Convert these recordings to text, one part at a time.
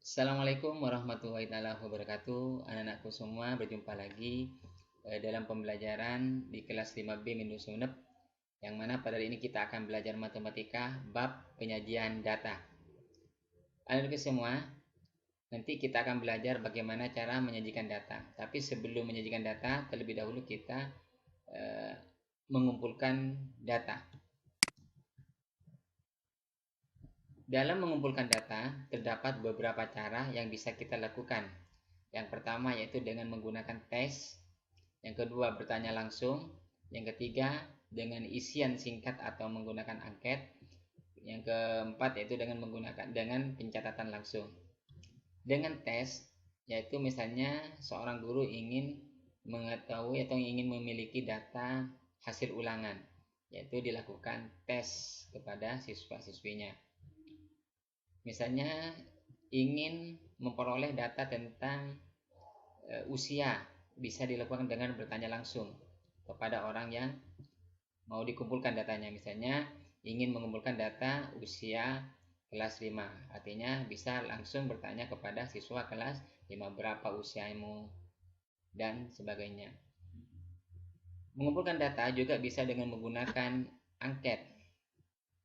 Assalamualaikum warahmatullahi wabarakatuh. Anak-anakku semua, berjumpa lagi dalam pembelajaran di kelas 5B Mindu Sunep, yang mana pada hari ini kita akan belajar matematika bab penyajian data. Anak-anakku semua, nanti kita akan belajar bagaimana cara menyajikan data. Tapi sebelum menyajikan data, terlebih dahulu kita mengumpulkan data. Dalam mengumpulkan data, terdapat beberapa cara yang bisa kita lakukan. Yang pertama yaitu dengan menggunakan tes, yang kedua bertanya langsung, yang ketiga dengan isian singkat atau menggunakan angket, yang keempat yaitu dengan pencatatan langsung. Dengan tes, yaitu misalnya seorang guru ingin mengetahui atau ingin memiliki data hasil ulangan, yaitu dilakukan tes kepada siswa-siswinya. Misalnya ingin memperoleh data tentang usia, bisa dilakukan dengan bertanya langsung kepada orang yang mau dikumpulkan datanya. Misalnya ingin mengumpulkan data usia kelas 5, artinya bisa langsung bertanya kepada siswa kelas 5, berapa usiamu dan sebagainya. Mengumpulkan data juga bisa dengan menggunakan angket.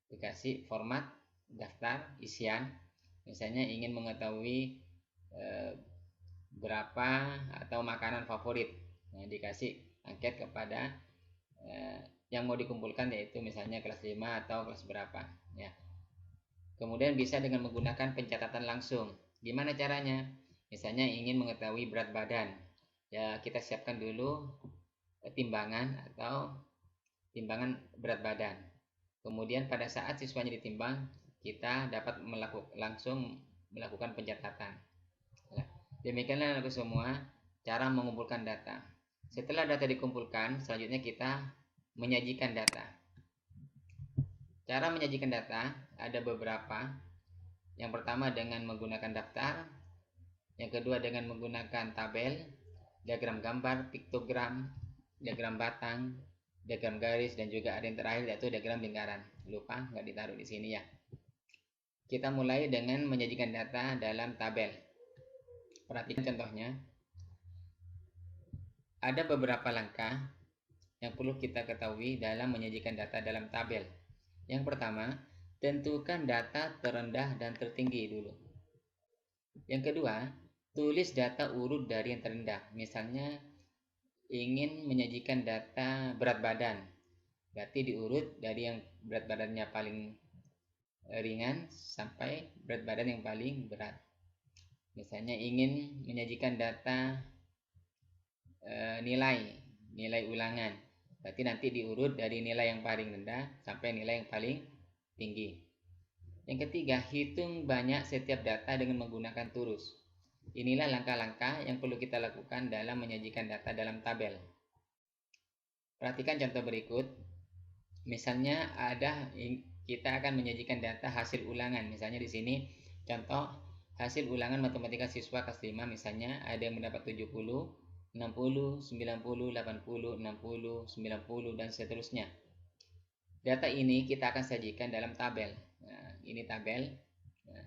Dikasih format daftar isian, misalnya ingin mengetahui berapa atau makanan favorit. Nah, dikasih angket kepada yang mau dikumpulkan, yaitu misalnya kelas 5 atau kelas berapa ya. Kemudian bisa dengan menggunakan pencatatan langsung. Gimana caranya? Misalnya ingin mengetahui berat badan, ya kita siapkan dulu timbangan atau timbangan berat badan. Kemudian pada saat siswanya ditimbang, kita dapat langsung melakukan pencatatan. Demikianlah anak semua cara mengumpulkan data. Setelah data dikumpulkan, selanjutnya kita menyajikan data. Cara menyajikan data ada beberapa. Yang pertama dengan menggunakan daftar, yang kedua dengan menggunakan tabel, diagram gambar, piktogram, diagram batang, diagram garis, dan juga ada yang terakhir yaitu diagram lingkaran. Lupa nggak ditaruh di sini ya. Kita mulai dengan menyajikan data dalam tabel. Perhatikan contohnya. Ada beberapa langkah yang perlu kita ketahui dalam menyajikan data dalam tabel. Yang pertama, tentukan data terendah dan tertinggi dulu. Yang kedua, tulis data urut dari yang terendah. Misalnya ingin menyajikan data berat badan, berarti diurut dari yang berat badannya paling ringan sampai berat badan yang paling berat. Misalnya ingin menyajikan data nilai ulangan, berarti nanti diurut dari nilai yang paling rendah sampai nilai yang paling tinggi. Yang ketiga, hitung banyak setiap data dengan menggunakan turus. Inilah langkah-langkah yang perlu kita lakukan dalam menyajikan data dalam tabel. Perhatikan contoh berikut. Misalnya kita akan menyajikan data hasil ulangan. Misalnya di sini contoh hasil ulangan matematika siswa kelas 5, misalnya ada yang mendapat 70, 60, 90, 80, 60, 90, dan seterusnya. Data ini kita akan sajikan dalam tabel. Nah, ini tabel. Nah,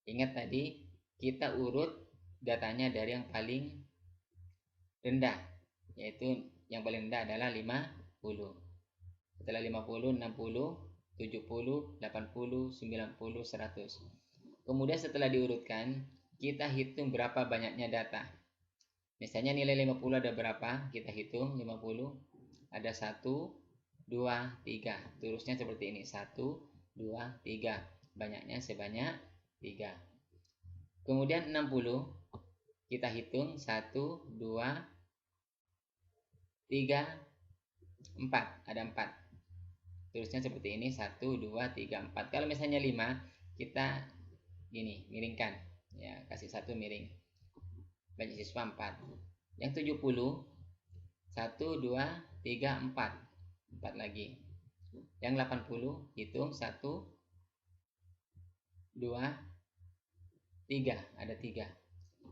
ingat tadi kita urut datanya dari yang paling rendah, yaitu yang paling rendah adalah 50. Setelah 50, 60, 70, 80, 90, 100. Kemudian setelah diurutkan, kita hitung berapa banyaknya data. Misalnya nilai 50 ada berapa? Kita hitung 50. Ada 1, 2, 3. Terusnya seperti ini. 1, 2, 3. Banyaknya sebanyak 3. Kemudian 60. Kita hitung 1, 2, 3, 4. Ada 4. Terusnya seperti ini. 1, 2, 3, 4. Kalau misalnya 5, kita gini, miringkan. Ya, kasih 1 miring. Banyak siswa 4. Yang 70, 1, 2, 3, 4. 4 lagi. Yang 80, hitung 1, 2, 3. Ada 3.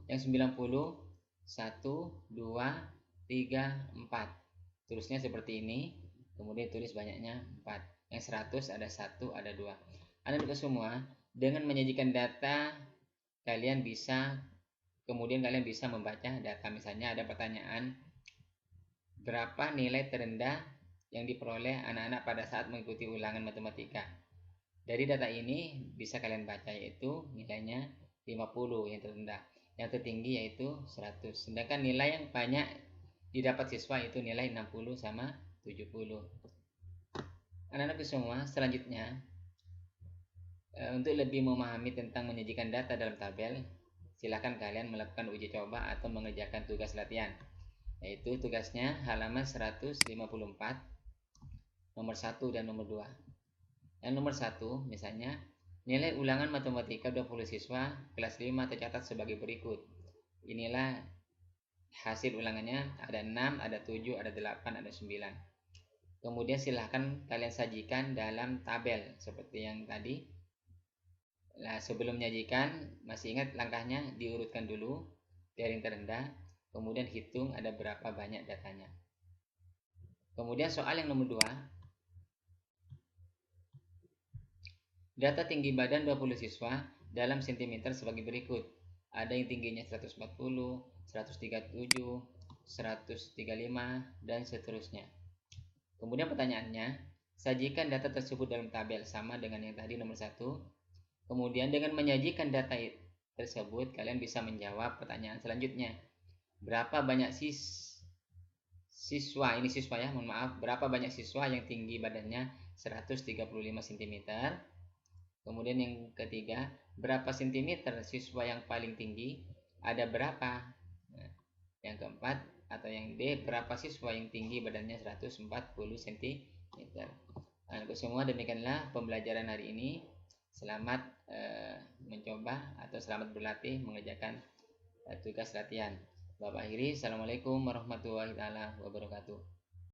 Yang 90, 1, 2, 3, 4. Terusnya seperti ini. Kemudian tulis banyaknya 4. Yang 100 ada 1, ada 2. Anak-anak semua, dengan menyajikan data kemudian kalian bisa membaca data. Misalnya ada pertanyaan, berapa nilai terendah yang diperoleh anak-anak pada saat mengikuti ulangan matematika. Dari data ini bisa kalian baca, yaitu nilainya 50 yang terendah, yang tertinggi yaitu 100. Sedangkan nilai yang banyak didapat siswa itu nilai 60 sama 70. Anak-anakku semua, selanjutnya untuk lebih memahami tentang menyajikan data dalam tabel, silakan kalian melakukan uji coba atau mengerjakan tugas latihan. Yaitu tugasnya halaman 154, nomor 1 dan nomor 2. Yang nomor 1, misalnya, nilai ulangan matematika 20 siswa kelas 5 tercatat sebagai berikut. Inilah hasil ulangannya, ada 6, ada 7, ada 8, ada 9. Kemudian silahkan kalian sajikan dalam tabel seperti yang tadi. Nah, sebelum menyajikan, masih ingat langkahnya, diurutkan dulu dari yang terendah, kemudian hitung ada berapa banyak datanya. Kemudian soal yang nomor 2, data tinggi badan 20 siswa dalam sentimeter sebagai berikut. Ada yang tingginya 140, 137, 135, dan seterusnya. Kemudian pertanyaannya, sajikan data tersebut dalam tabel sama dengan yang tadi nomor 1. Kemudian dengan menyajikan data tersebut, kalian bisa menjawab pertanyaan selanjutnya. Berapa banyak siswa, ini siswa ya, mohon maaf, berapa banyak siswa yang tinggi badannya 135 cm? Kemudian yang ketiga, berapa sentimeter siswa yang paling tinggi? Ada berapa? Nah, yang keempat atau yang D, berapa siswa yang tinggi badannya 140 cm? Nah, semua demikianlah pembelajaran hari ini. Selamat mencoba atau selamat berlatih mengerjakan tugas latihan. Bapak akhiri, assalamualaikum warahmatullahi wabarakatuh.